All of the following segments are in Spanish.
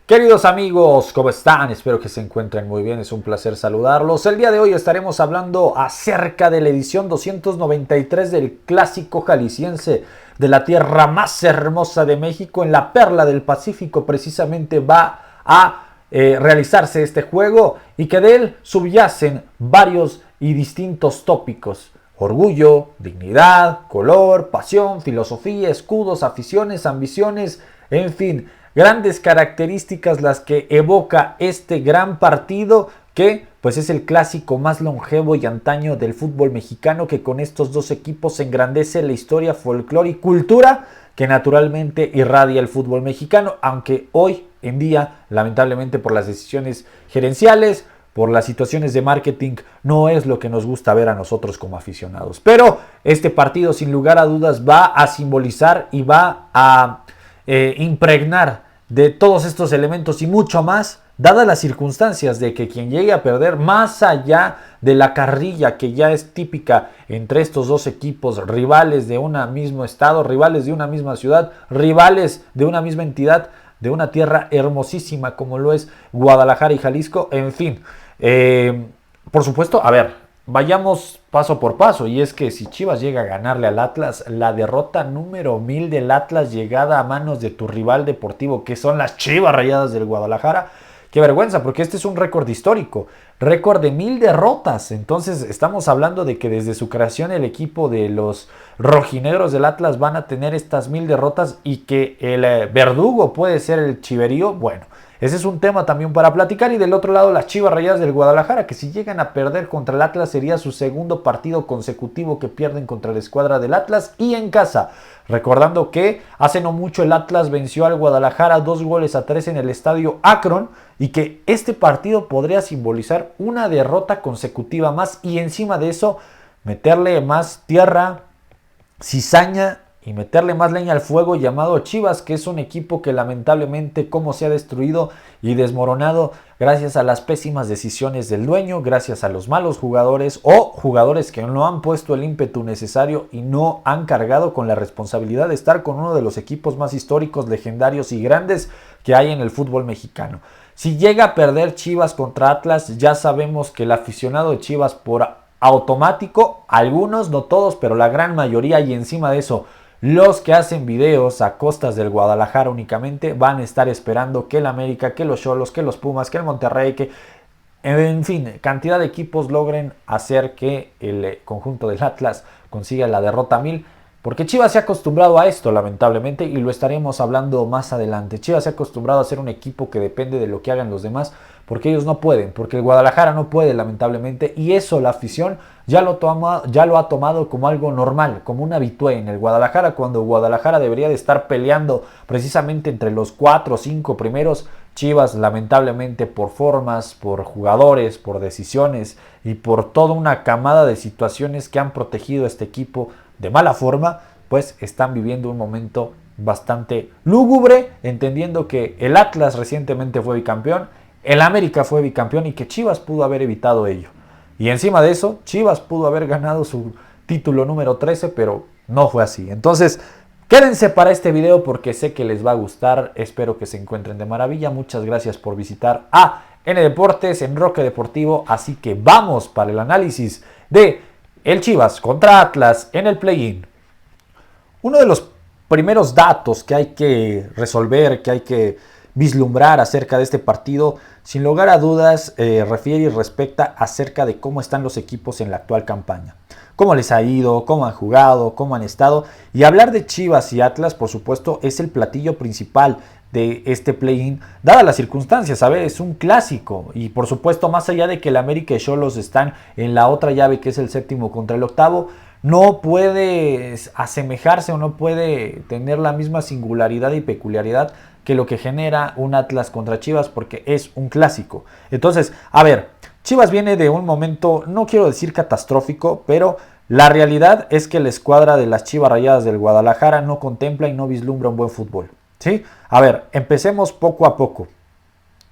Queridos amigos, ¿cómo están? Espero que se encuentren muy bien, es un placer saludarlos. El día de hoy estaremos hablando acerca de la edición 293 del Clásico Jalisciense, de la tierra más hermosa de México, en la perla del Pacífico. Precisamente va a realizarse este juego y que de él subyacen varios y distintos tópicos: orgullo, dignidad, color, pasión, filosofía, escudos, aficiones, ambiciones, en fin, grandes características las que evoca este gran partido, que pues es el clásico más longevo y antaño del fútbol mexicano, que con estos dos equipos engrandece la historia, folclore y cultura que naturalmente irradia el fútbol mexicano, aunque hoy en día, lamentablemente por las decisiones gerenciales, por las situaciones de marketing, no es lo que nos gusta ver a nosotros como aficionados. Pero este partido, sin lugar a dudas, va a simbolizar y va a impregnar de todos estos elementos y mucho más, dadas las circunstancias de que quien llegue a perder, más allá de la carrilla que ya es típica entre estos dos equipos, rivales de un mismo estado, rivales de una misma ciudad, rivales de una misma entidad, de una tierra hermosísima como lo es Guadalajara y Jalisco, en fin, por supuesto, a ver, vayamos paso por paso, y es que si Chivas llega a ganarle al Atlas, la derrota número 1000 del Atlas llegada a manos de tu rival deportivo, que son las Chivas Rayadas del Guadalajara, qué vergüenza, porque este es un récord histórico, récord de 1000 derrotas. Entonces estamos hablando de que desde su creación el equipo de los rojinegros del Atlas van a tener estas 1000 derrotas, y que el verdugo puede ser el Chiverío. Bueno, ese es un tema también para platicar. Y del otro lado, las Chivas Rayadas del Guadalajara, que si llegan a perder contra el Atlas sería su segundo partido consecutivo que pierden contra la escuadra del Atlas y en casa. Recordando que hace no mucho el Atlas venció al Guadalajara 2-3 en el estadio Akron, y que este partido podría simbolizar una derrota consecutiva más, y encima de eso meterle más tierra, cizaña y meterle más leña al fuego, llamado Chivas, que es un equipo que lamentablemente como se ha destruido y desmoronado gracias a las pésimas decisiones del dueño, gracias a los malos jugadores o jugadores que no han puesto el ímpetu necesario y no han cargado con la responsabilidad de estar con uno de los equipos más históricos, legendarios y grandes que hay en el fútbol mexicano. Si llega a perder Chivas contra Atlas, ya sabemos que el aficionado de Chivas por automático, algunos, no todos, pero la gran mayoría, y encima de eso los que hacen videos a costas del Guadalajara únicamente, van a estar esperando que el América, que los Xolos, que los Pumas, que el Monterrey, que en fin, cantidad de equipos logren hacer que el conjunto del Atlas consiga la derrota 1000. Porque Chivas se ha acostumbrado a esto, lamentablemente, y lo estaremos hablando más adelante. Chivas se ha acostumbrado a ser un equipo que depende de lo que hagan los demás, porque ellos no pueden, porque el Guadalajara no puede, lamentablemente, y eso la afición ya lo ha tomado como algo normal, como un habitué en el Guadalajara, cuando Guadalajara debería de estar peleando precisamente entre los 4 o 5 primeros. Chivas, lamentablemente, por formas, por jugadores, por decisiones y por toda una camada de situaciones que han protegido a este equipo de mala forma, pues están viviendo un momento bastante lúgubre, entendiendo que el Atlas recientemente fue bicampeón, el América fue bicampeón, y que Chivas pudo haber evitado ello. Y encima de eso, Chivas pudo haber ganado su título número 13, pero no fue así. Entonces, quédense para este video porque sé que les va a gustar. Espero que se encuentren de maravilla. Muchas gracias por visitar a N Deportes, en Roque Deportivo. Así que vamos para el análisis de el Chivas contra Atlas en el play-in. Uno de los primeros datos que hay que resolver, que hay que vislumbrar acerca de este partido, sin lugar a dudas, refiere y respecta acerca de cómo están los equipos en la actual campaña. Cómo les ha ido, cómo han jugado, cómo han estado. Y hablar de Chivas y Atlas, por supuesto, es el platillo principal de este play-in, dadas las circunstancias, ¿sabes? Es un clásico, y por supuesto, más allá de que el América y Xolos están en la otra llave, que es el séptimo contra el octavo, no puede asemejarse o no puede tener la misma singularidad y peculiaridad que lo que genera un Atlas contra Chivas, porque es un clásico. Entonces, a ver, Chivas viene de un momento, no quiero decir catastrófico, pero la realidad es que la escuadra de las Chivas Rayadas del Guadalajara no contempla y no vislumbra un buen fútbol, ¿sí? A ver, empecemos poco a poco.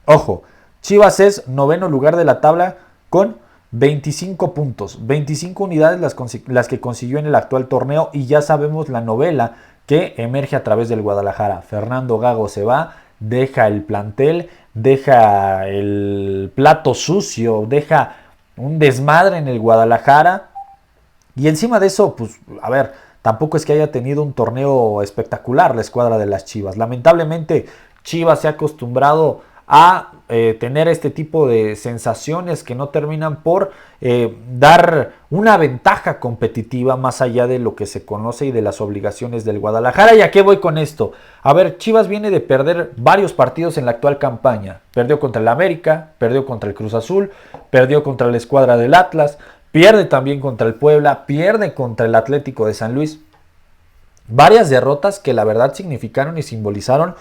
Ojo, Chivas es noveno lugar de la tabla con 25 puntos, 25 unidades las que consiguió en el actual torneo, y ya sabemos la novela que emerge a través del Guadalajara. Fernando Gago se va, deja el plantel, deja el plato sucio, deja un desmadre en el Guadalajara. Y encima de eso, pues, a ver, tampoco es que haya tenido un torneo espectacular la escuadra de las Chivas. Lamentablemente, Chivas se ha acostumbrado a tener este tipo de sensaciones que no terminan por dar una ventaja competitiva más allá de lo que se conoce y de las obligaciones del Guadalajara. ¿Y a qué voy con esto? A ver, Chivas viene de perder varios partidos en la actual campaña. Perdió contra el América, perdió contra el Cruz Azul, perdió contra la escuadra del Atlas, pierde también contra el Puebla, pierde contra el Atlético de San Luis. Varias derrotas que la verdad significaron y simbolizaron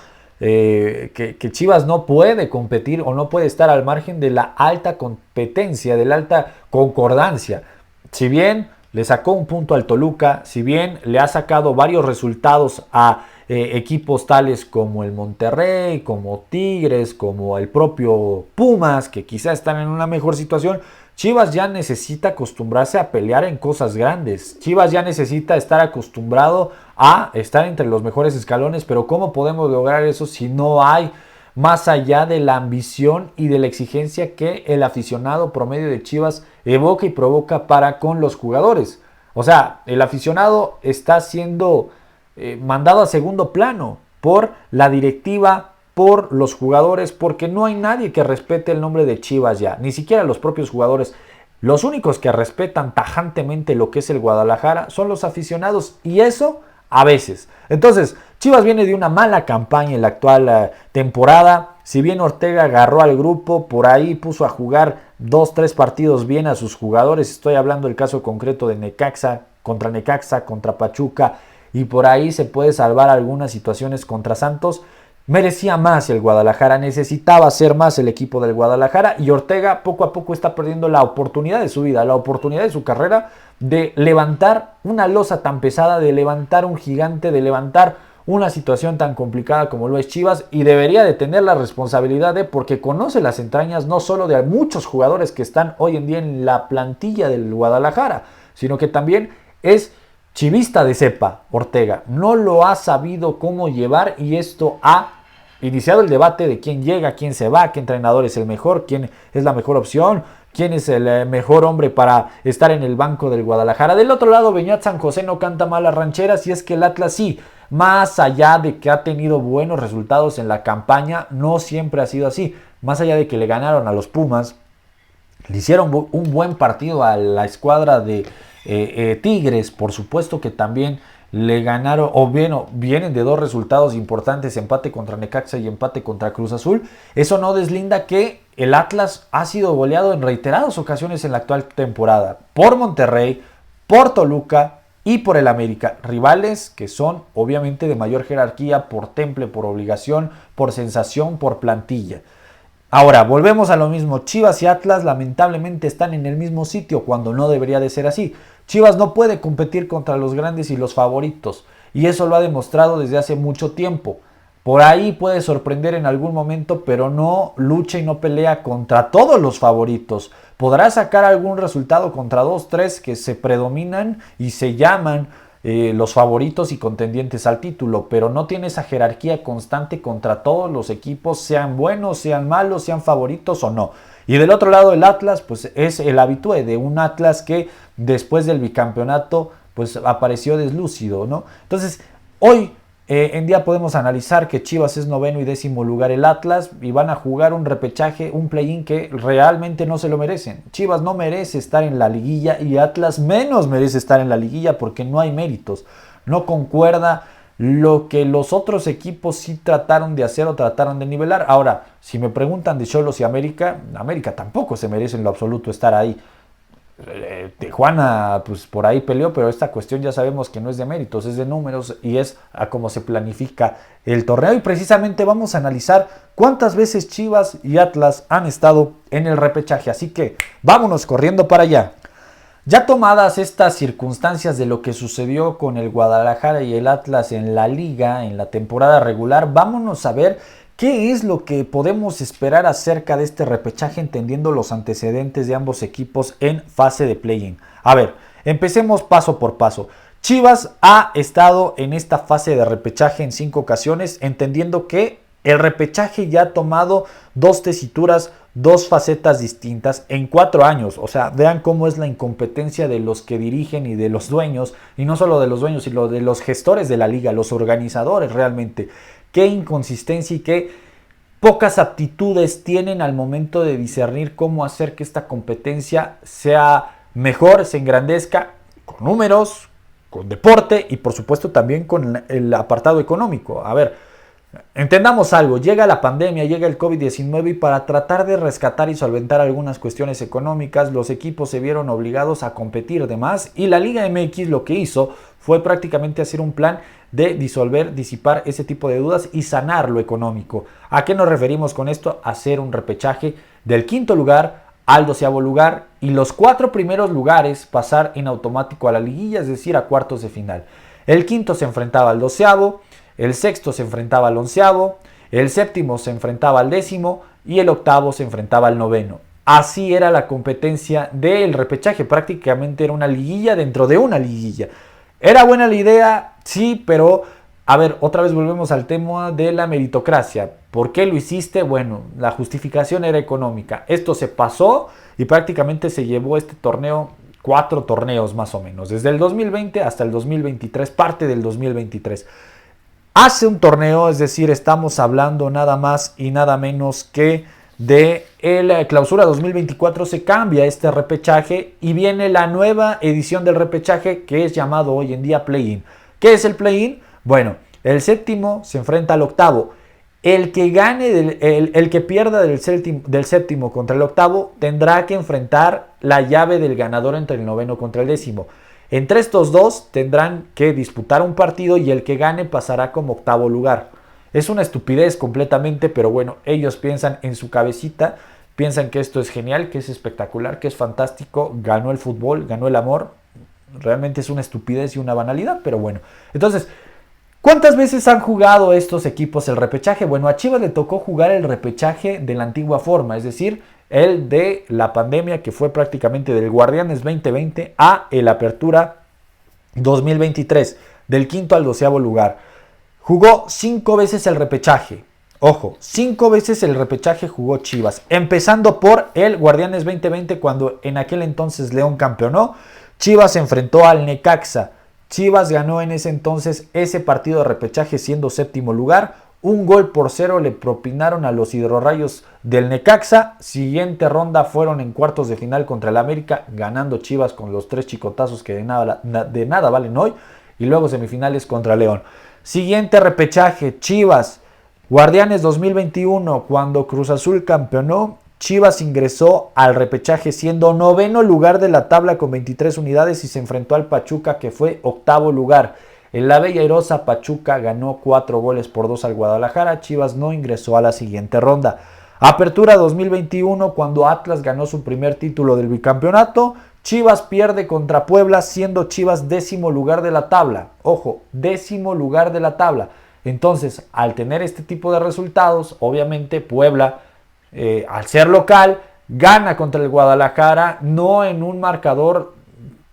que Chivas no puede competir o no puede estar al margen de la alta competencia, de la alta concordancia. Si bien le sacó un punto al Toluca, si bien le ha sacado varios resultados a equipos tales como el Monterrey, como Tigres, como el propio Pumas, que quizá están en una mejor situación, Chivas ya necesita acostumbrarse a pelear en cosas grandes. Chivas ya necesita estar acostumbrado a estar entre los mejores escalones, pero ¿cómo podemos lograr eso si no hay más allá de la ambición y de la exigencia que el aficionado promedio de Chivas evoca y provoca para con los jugadores? O sea, el aficionado está siendo mandado a segundo plano por la directiva, por los jugadores, porque no hay nadie que respete el nombre de Chivas ya, ni siquiera los propios jugadores. Los únicos que respetan tajantemente lo que es el Guadalajara son los aficionados, y eso a veces. Entonces, Chivas viene de una mala campaña en la actual temporada. Si bien Ortega agarró al grupo, por ahí puso a jugar 2-3 partidos bien a sus jugadores. Estoy hablando del caso concreto de Necaxa, contra Pachuca, y por ahí se puede salvar algunas situaciones contra Santos. Merecía más el Guadalajara, necesitaba hacer más el equipo del Guadalajara, y Ortega poco a poco está perdiendo la oportunidad de su vida, la oportunidad de su carrera de levantar una losa tan pesada, de levantar un gigante, de levantar una situación tan complicada como lo es Chivas, y debería de tener la responsabilidad porque conoce las entrañas no solo de muchos jugadores que están hoy en día en la plantilla del Guadalajara, sino que también es chivista de cepa. Ortega no lo ha sabido cómo llevar, y esto ha iniciado el debate de quién llega, quién se va, qué entrenador es el mejor, quién es la mejor opción, quién es el mejor hombre para estar en el banco del Guadalajara. Del otro lado, Beñat San José no canta malas rancheras, y es que el Atlas sí, más allá de que ha tenido buenos resultados en la campaña, no siempre ha sido así. Más allá de que le ganaron a los Pumas, le hicieron un buen partido a la escuadra de Tigres, por supuesto que también le ganaron, o bien vienen de dos resultados importantes, empate contra Necaxa y empate contra Cruz Azul. Eso no deslinda que el Atlas ha sido goleado en reiteradas ocasiones en la actual temporada por Monterrey, por Toluca y por el América, rivales que son obviamente de mayor jerarquía por temple, por obligación, por sensación, por plantilla. Ahora, volvemos a lo mismo. Chivas y Atlas lamentablemente están en el mismo sitio cuando no debería de ser así. Chivas no puede competir contra los grandes y los favoritos, y eso lo ha demostrado desde hace mucho tiempo. Por ahí puede sorprender en algún momento, pero no lucha y no pelea contra todos los favoritos. Podrá sacar algún resultado contra 2-3 que se predominan y se llaman los favoritos y contendientes al título, pero no tiene esa jerarquía constante contra todos los equipos, sean buenos, sean malos, sean favoritos o no. Y del otro lado, el Atlas, pues es el habitué de un Atlas que después del bicampeonato pues apareció deslúcido, ¿no? Entonces, hoy en día podemos analizar que Chivas es 9º y 10º lugar el Atlas, y van a jugar un repechaje, un play-in que realmente no se lo merecen. Chivas no merece estar en la liguilla, y Atlas menos merece estar en la liguilla porque no hay méritos. No concuerda lo que los otros equipos sí trataron de hacer o trataron de nivelar. Ahora, si me preguntan de Xolos y América tampoco se merece en lo absoluto estar ahí. Tijuana pues por ahí peleó, pero esta cuestión ya sabemos que no es de méritos, es de números, y es a cómo se planifica el torneo. Y precisamente vamos a analizar cuántas veces Chivas y Atlas han estado en el repechaje, así que vámonos corriendo para allá. Ya tomadas estas circunstancias de lo que sucedió con el Guadalajara y el Atlas en la liga, en la temporada regular, vámonos a ver ¿qué es lo que podemos esperar acerca de este repechaje, entendiendo los antecedentes de ambos equipos en fase de play-in? A ver, empecemos paso por paso. Chivas ha estado en esta fase de repechaje en 5 ocasiones, entendiendo que El repechaje ya ha tomado dos tesituras, dos facetas distintas en 4 años. O sea, vean cómo es la incompetencia de los que dirigen y de los dueños, y no solo de los dueños, sino de los gestores de la liga, los organizadores realmente. Qué inconsistencia y qué pocas aptitudes tienen al momento de discernir cómo hacer que esta competencia sea mejor, se engrandezca con números, con deporte y por supuesto también con el apartado económico. A ver, entendamos algo, llega la pandemia, llega el COVID-19 y para tratar de rescatar y solventar algunas cuestiones económicas, los equipos se vieron obligados a competir de más y la Liga MX lo que hizo fue prácticamente hacer un plan de disolver, disipar ese tipo de dudas y sanar lo económico. ¿A qué nos referimos con esto? Hacer un repechaje del 5º lugar al 12º lugar y los 4 primeros lugares pasar en automático a la liguilla, es decir, a cuartos de final. El 5º se enfrentaba al 12º, el 6º se enfrentaba al 11º, el 7º se enfrentaba al 10º y el 8º se enfrentaba al 9º. Así era la competencia del repechaje, prácticamente era una liguilla dentro de una liguilla. ¿Era buena la idea? Sí, pero a ver, otra vez volvemos al tema de la meritocracia. ¿Por qué lo hiciste? Bueno, la justificación era económica. Esto se pasó y prácticamente se llevó este torneo 4 torneos más o menos, desde el 2020 hasta el 2023, parte del 2023. Hace un torneo, es decir, estamos hablando nada más y nada menos que de la clausura 2024, se cambia este repechaje y viene la nueva edición del repechaje que es llamado hoy en día play-in. ¿Qué es el play-in? Bueno, el 7º se enfrenta al 8º. El que gane, el que pierda del 7º contra el 8º tendrá que enfrentar la llave del ganador entre el 9º contra el 10º. Entre estos dos tendrán que disputar un partido y el que gane pasará como 8º lugar. Es una estupidez completamente, pero bueno, ellos piensan en su cabecita, piensan que esto es genial, que es espectacular, que es fantástico, ganó el fútbol, ganó el amor. Realmente es una estupidez y una banalidad, pero bueno. Entonces, ¿cuántas veces han jugado estos equipos el repechaje? Bueno, a Chivas le tocó jugar el repechaje de la antigua forma, es decir, el de la pandemia, que fue prácticamente del Guardianes 2020 a el Apertura 2023, del 5º al 12º lugar. Jugó 5 veces el repechaje. Ojo, 5 veces el repechaje jugó Chivas, empezando por el Guardianes 2020, cuando en aquel entonces León campeonó. Chivas se enfrentó al Necaxa. Chivas ganó en ese entonces ese partido de repechaje siendo 7º lugar. 1-0 le propinaron a los hidrorrayos del Necaxa. Siguiente ronda fueron en cuartos de final contra el América, ganando Chivas con los 3 chicotazos que de nada valen hoy. Y luego semifinales contra León. Siguiente repechaje, Chivas, Guardianes 2021, cuando Cruz Azul campeonó. Chivas ingresó al repechaje siendo 9º lugar de la tabla con 23 unidades y se enfrentó al Pachuca, que fue 8º lugar. En la Bella Airosa, Pachuca ganó 4-2 al Guadalajara. Chivas no ingresó a la siguiente ronda. Apertura 2021, cuando Atlas ganó su primer título del bicampeonato. Chivas pierde contra Puebla, siendo Chivas 10º lugar de la tabla. Ojo, 10º lugar de la tabla. Entonces, al tener este tipo de resultados, obviamente Puebla, al ser local, gana contra el Guadalajara, no en un marcador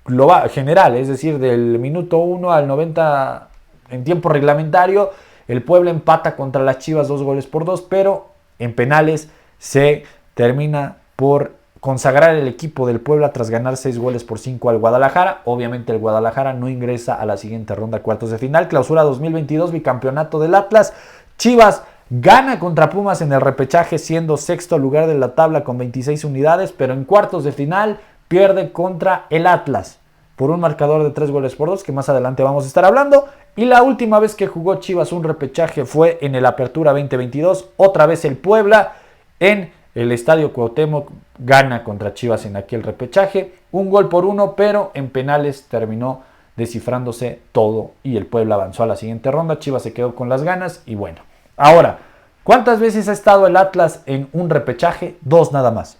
global, general, es decir, del minuto 1 al 90 en tiempo reglamentario. El Puebla empata contra las Chivas 2-2, pero en penales se termina por consagrar el equipo del Puebla tras ganar 6-5 al Guadalajara. Obviamente el Guadalajara no ingresa a la siguiente ronda, cuartos de final. Clausura 2022, bicampeonato del Atlas. Chivas gana contra Pumas en el repechaje siendo 6º lugar de la tabla con 26 unidades, pero en cuartos de final pierde contra el Atlas por un marcador de 3-2, que más adelante vamos a estar hablando. Y la última vez que jugó Chivas un repechaje fue en el Apertura 2022. Otra vez el Puebla en el Estadio Cuauhtémoc gana contra Chivas en aquel repechaje. 1-1, pero en penales terminó descifrándose todo y el Puebla avanzó a la siguiente ronda. Chivas se quedó con las ganas y bueno. Ahora, ¿cuántas veces ha estado el Atlas en un repechaje? 2 nada más.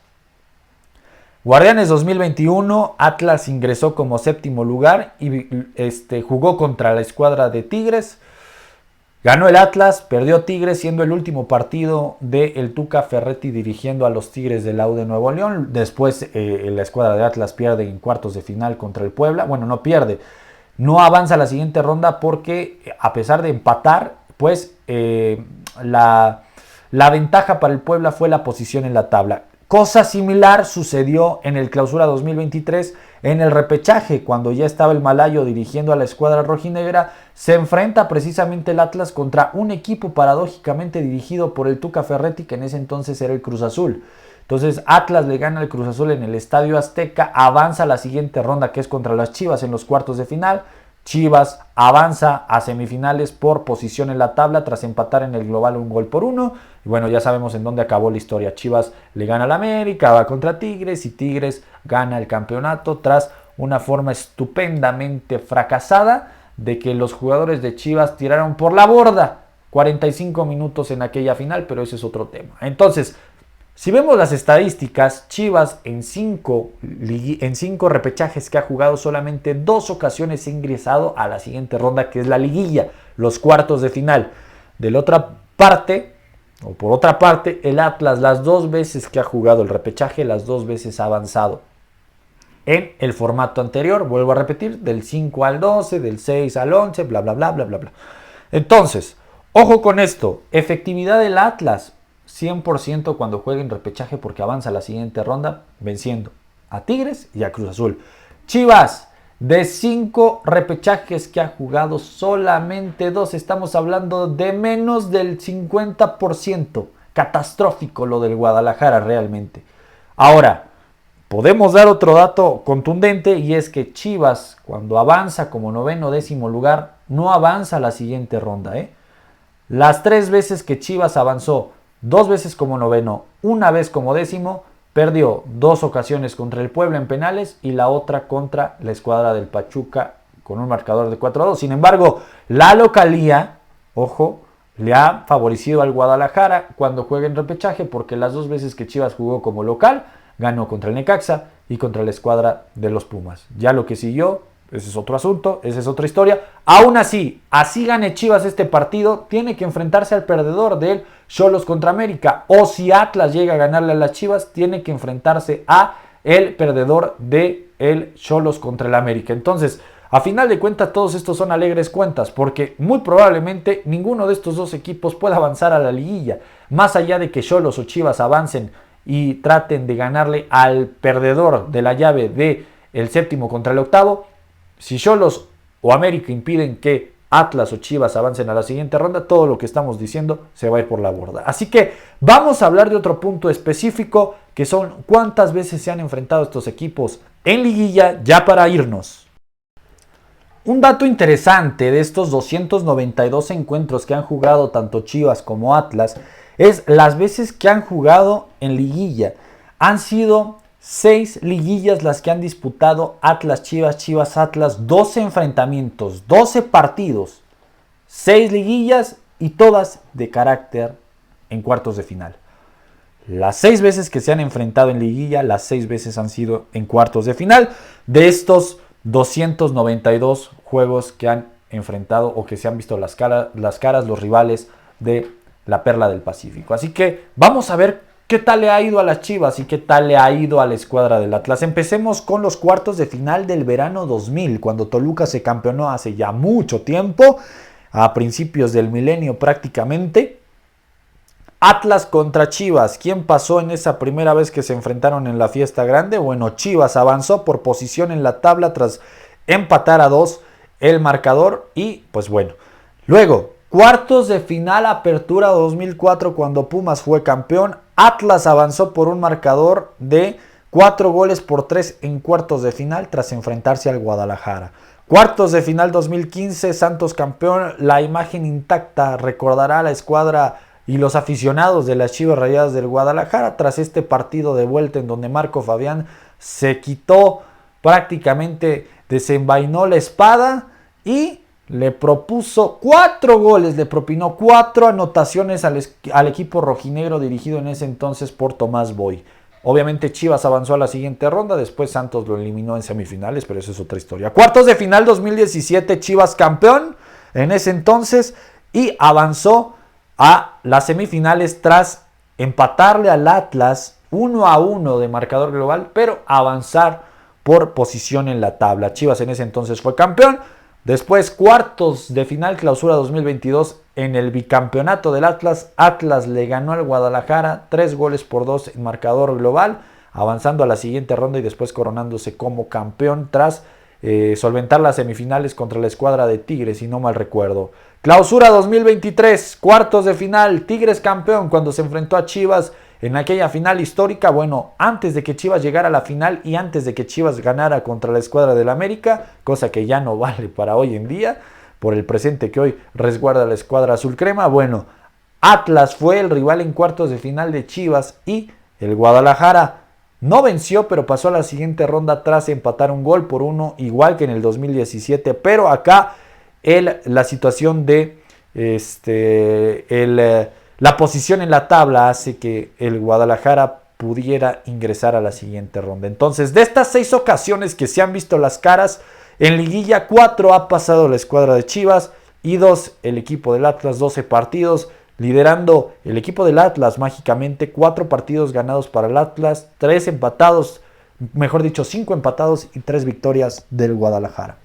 Guardianes 2021, Atlas ingresó como 7º lugar y jugó contra la escuadra de Tigres. Ganó el Atlas, perdió Tigres, siendo el último partido de el Tuca Ferretti dirigiendo a los Tigres del Lau de Nuevo León. Después la escuadra de Atlas pierde en cuartos de final contra el Puebla. Bueno, no pierde, no avanza a la siguiente ronda porque a pesar de empatar, pues la ventaja para el Puebla fue la posición en la tabla. Cosa similar sucedió en el Clausura 2023 en el repechaje, cuando ya estaba el Malayo dirigiendo a la escuadra rojinegra. Se enfrenta precisamente el Atlas contra un equipo paradójicamente dirigido por el Tuca Ferretti, que en ese entonces era el Cruz Azul. Entonces Atlas le gana al Cruz Azul en el Estadio Azteca, avanza a la siguiente ronda, que es contra las Chivas en los cuartos de final. Chivas avanza a semifinales por posición en la tabla tras empatar en el global 1-1. Y bueno, ya sabemos en dónde acabó la historia. Chivas le gana al América, va contra Tigres y Tigres gana el campeonato tras una forma estupendamente fracasada de que los jugadores de Chivas tiraron por la borda 45 minutos en aquella final, pero ese es otro tema. Entonces, si vemos las estadísticas, Chivas en 5 repechajes que ha jugado, solamente 2 ocasiones ha ingresado a la siguiente ronda, que es la liguilla, los cuartos de final. Por otra parte, el Atlas, las 2 veces que ha jugado el repechaje, las 2 veces ha avanzado en el formato anterior, vuelvo a repetir, del 5 al 12, del 6 al 11, bla, bla, bla, bla, bla, bla. Entonces, ojo con esto, efectividad del Atlas, 100% cuando juegue en repechaje, porque avanza a la siguiente ronda venciendo a Tigres y a Cruz Azul. Chivas, de 5 repechajes que ha jugado, solamente 2. Estamos hablando de menos del 50%. Catastrófico lo del Guadalajara realmente. Ahora, podemos dar otro dato contundente, y es que Chivas, cuando avanza como 9º o 10º lugar, no avanza a la siguiente ronda. Las 3 veces que Chivas avanzó, 2 veces como 9º, 1 vez como 10º, perdió 2 ocasiones contra el Puebla en penales y la otra contra la escuadra del Pachuca con un marcador de 4-2. Sin embargo, la localía, ojo, le ha favorecido al Guadalajara cuando juega en repechaje, porque las 2 veces que Chivas jugó como local, ganó contra el Necaxa y contra la escuadra de los Pumas. Ya lo que siguió, ese es otro asunto, esa es otra historia. Aún así gane Chivas este partido, tiene que enfrentarse al perdedor del Xolos contra América. O si Atlas llega a ganarle a las Chivas, tiene que enfrentarse a el perdedor de el Xolos contra el América. Entonces, a final de cuentas, todos estos son alegres cuentas, porque muy probablemente ninguno de estos 2 equipos pueda avanzar a la liguilla. Más allá de que Xolos o Chivas avancen y traten de ganarle al perdedor de la llave de el 7º contra el 8º, si Xolos o América impiden que Atlas o Chivas avancen a la siguiente ronda, todo lo que estamos diciendo se va a ir por la borda. Así que vamos a hablar de otro punto específico, que son cuántas veces se han enfrentado estos equipos en liguilla, ya para irnos. Un dato interesante de estos 292 encuentros que han jugado tanto Chivas como Atlas es las veces que han jugado en liguilla. Han sido 6 liguillas las que han disputado Atlas Chivas, Chivas Atlas, 12 enfrentamientos, 12 partidos, 6 liguillas y todas de carácter en cuartos de final. Las 6 veces que se han enfrentado en liguilla, las 6 veces han sido en cuartos de final. De estos 292 juegos que han enfrentado o que se han visto las caras, los rivales de la Perla del Pacífico. Así que vamos a ver ¿qué tal le ha ido a las Chivas y qué tal le ha ido a la escuadra del Atlas? Empecemos con los cuartos de final del verano 2000, cuando Toluca se campeonó hace ya mucho tiempo, a principios del milenio prácticamente. Atlas contra Chivas. ¿Quién pasó en esa primera vez que se enfrentaron en la fiesta grande? Bueno, Chivas avanzó por posición en la tabla tras empatar a 2 el marcador y pues bueno. Luego, cuartos de final Apertura 2004, cuando Pumas fue campeón. Atlas avanzó por un marcador de 4-3 en cuartos de final tras enfrentarse al Guadalajara. Cuartos de final 2015, Santos campeón, la imagen intacta, recordará a la escuadra y los aficionados de las Chivas Rayadas del Guadalajara tras este partido de vuelta en donde Marco Fabián se quitó, prácticamente desenvainó la espada y le propuso 4 goles, le propinó 4 anotaciones al equipo rojinegro dirigido en ese entonces por Tomás Boy. Obviamente Chivas avanzó a la siguiente ronda, después Santos lo eliminó en semifinales, pero eso es otra historia. Cuartos de final 2017, Chivas campeón en ese entonces y avanzó a las semifinales tras empatarle al Atlas 1-1 de marcador global, pero avanzar por posición en la tabla. Chivas en ese entonces fue campeón. Después, cuartos de final, clausura 2022, en el bicampeonato del Atlas. Atlas le ganó al Guadalajara 3-2 en marcador global, avanzando a la siguiente ronda y después coronándose como campeón tras solventar las semifinales contra la escuadra de Tigres, si no mal recuerdo. Clausura 2023, cuartos de final, Tigres campeón cuando se enfrentó a Chivas en aquella final histórica. Bueno, antes de que Chivas llegara a la final y antes de que Chivas ganara contra la escuadra del América, cosa que ya no vale para hoy en día, por el presente que hoy resguarda la escuadra azul crema. Bueno, Atlas fue el rival en cuartos de final de Chivas y el Guadalajara no venció, pero pasó a la siguiente ronda tras empatar 1-1, igual que en el 2017. Pero acá la situación de la posición en la tabla hace que el Guadalajara pudiera ingresar a la siguiente ronda. Entonces, de estas 6 ocasiones que se han visto las caras, en liguilla 4 ha pasado la escuadra de Chivas y 2 el equipo del Atlas, 12 partidos. Liderando el equipo del Atlas mágicamente, 4 partidos ganados para el Atlas, 3 empatados, mejor dicho 5 empatados y 3 victorias del Guadalajara.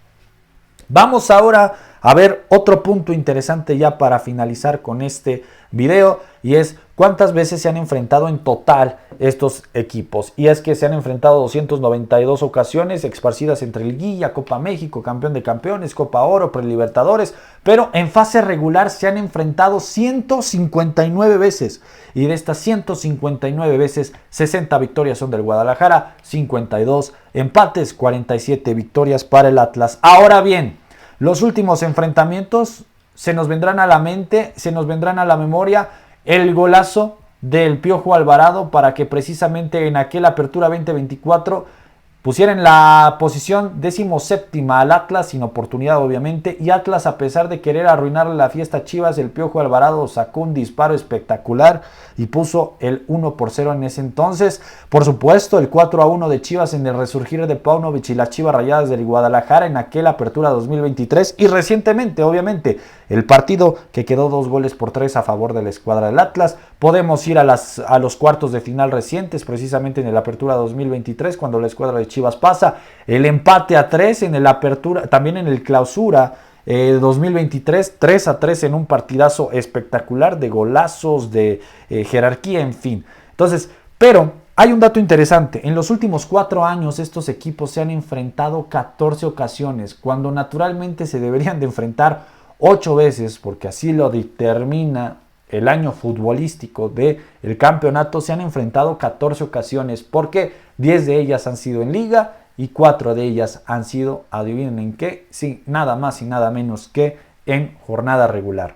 Vamos ahora a ver otro punto interesante ya para finalizar con este video, y es cuántas veces se han enfrentado en total estos equipos. Y es que se han enfrentado 292 ocasiones esparcidas entre Liguilla, Copa México, Campeón de Campeones, Copa Oro, Prelibertadores, pero en fase regular se han enfrentado 159 veces. Y de estas 159 veces, 60 victorias son del Guadalajara, 52 empates, 47 victorias para el Atlas. Ahora bien, los últimos enfrentamientos se nos vendrán a la mente, se nos vendrán a la memoria el golazo del Piojo Alvarado para que precisamente en aquella apertura 2024 pusiera en la posición 17ª al Atlas, sin oportunidad obviamente, y Atlas, a pesar de querer arruinarle la fiesta a Chivas, el Piojo Alvarado sacó un disparo espectacular y puso el 1-0 en ese entonces. Por supuesto, el 4-1 de Chivas en el resurgir de Paunovic y las Chivas Rayadas del Guadalajara en aquella apertura 2023, y recientemente, obviamente, el partido que quedó 2-3 a favor de la escuadra del Atlas. Podemos ir a los cuartos de final recientes, precisamente en el apertura 2023, cuando la escuadra de Chivas pasa, el empate a 3 en el apertura, también en el clausura 2023, 3-3 en un partidazo espectacular de golazos, de jerarquía, en fin. Entonces, pero hay un dato interesante: en los últimos 4 años estos equipos se han enfrentado 14 ocasiones, cuando naturalmente se deberían de enfrentar 8 veces, porque así lo determina el año futbolístico del campeonato. Se han enfrentado 14 ocasiones, porque 10 de ellas han sido en liga y 4 de ellas han sido, adivinen en qué, sí, nada más y nada menos que en jornada regular.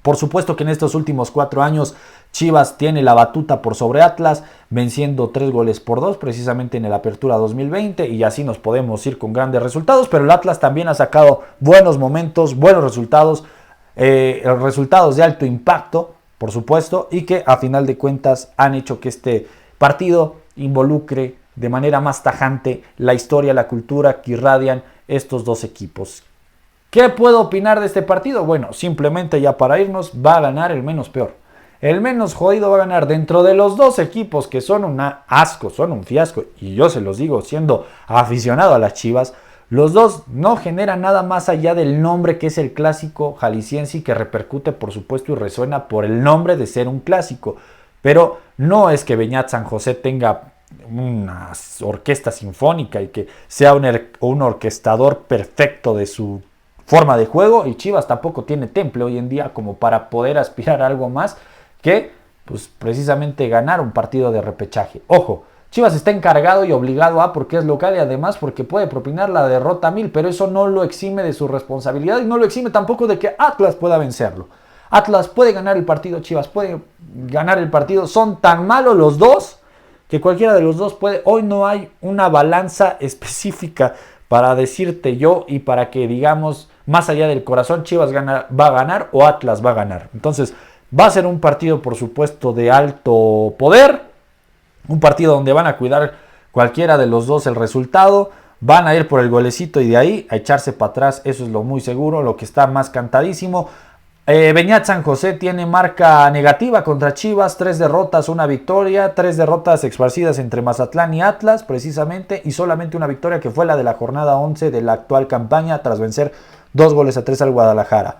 Por supuesto que en estos últimos 4 años Chivas tiene la batuta por sobre Atlas, venciendo 3-2 precisamente en el Apertura 2020, y así nos podemos ir con grandes resultados, pero el Atlas también ha sacado buenos momentos, buenos resultados, resultados de alto impacto, por supuesto, y que a final de cuentas han hecho que este partido involucre de manera más tajante la historia, la cultura que irradian estos dos equipos. ¿Qué puedo opinar de este partido? Bueno, simplemente ya para irnos, va a ganar el menos peor. El menos jodido va a ganar. Dentro de los dos equipos que son un asco, son un fiasco, y yo se los digo siendo aficionado a las Chivas, los dos no generan nada más allá del nombre, que es el clásico jalisciense, y que repercute por supuesto y resuena por el nombre de ser un clásico. Pero no es que Beñat San José tenga una orquesta sinfónica y que sea un orquestador perfecto de su forma de juego, y Chivas tampoco tiene temple hoy en día como para poder aspirar a algo más que pues precisamente ganar un partido de repechaje. Ojo, Chivas está encargado y obligado porque es local, y además porque puede propinar la derrota a 1000, pero eso no lo exime de su responsabilidad y no lo exime tampoco de que Atlas pueda vencerlo. Atlas puede ganar el partido, Chivas puede ganar el partido, son tan malos los dos que cualquiera de los dos puede. Hoy no hay una balanza específica para decirte yo y para que digamos más allá del corazón Chivas va a ganar o Atlas va a ganar. Entonces va a ser un partido por supuesto de alto poder, un partido donde van a cuidar cualquiera de los dos el resultado, van a ir por el golecito y de ahí a echarse para atrás, eso es lo muy seguro, lo que está más cantadísimo. Beñat San José tiene marca negativa contra Chivas, 3 derrotas, 1 victoria, 3 derrotas esparcidas entre Mazatlán y Atlas precisamente, y solamente una victoria que fue la de la jornada 11 de la actual campaña tras vencer 2-3 al Guadalajara.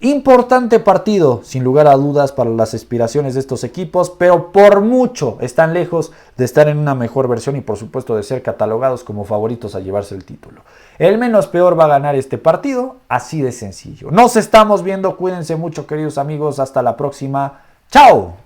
Importante partido, sin lugar a dudas, para las aspiraciones de estos equipos, pero por mucho están lejos de estar en una mejor versión y por supuesto de ser catalogados como favoritos a llevarse el título. El menos peor va a ganar este partido, así de sencillo. Nos estamos viendo, cuídense mucho, queridos amigos, hasta la próxima. ¡Chao!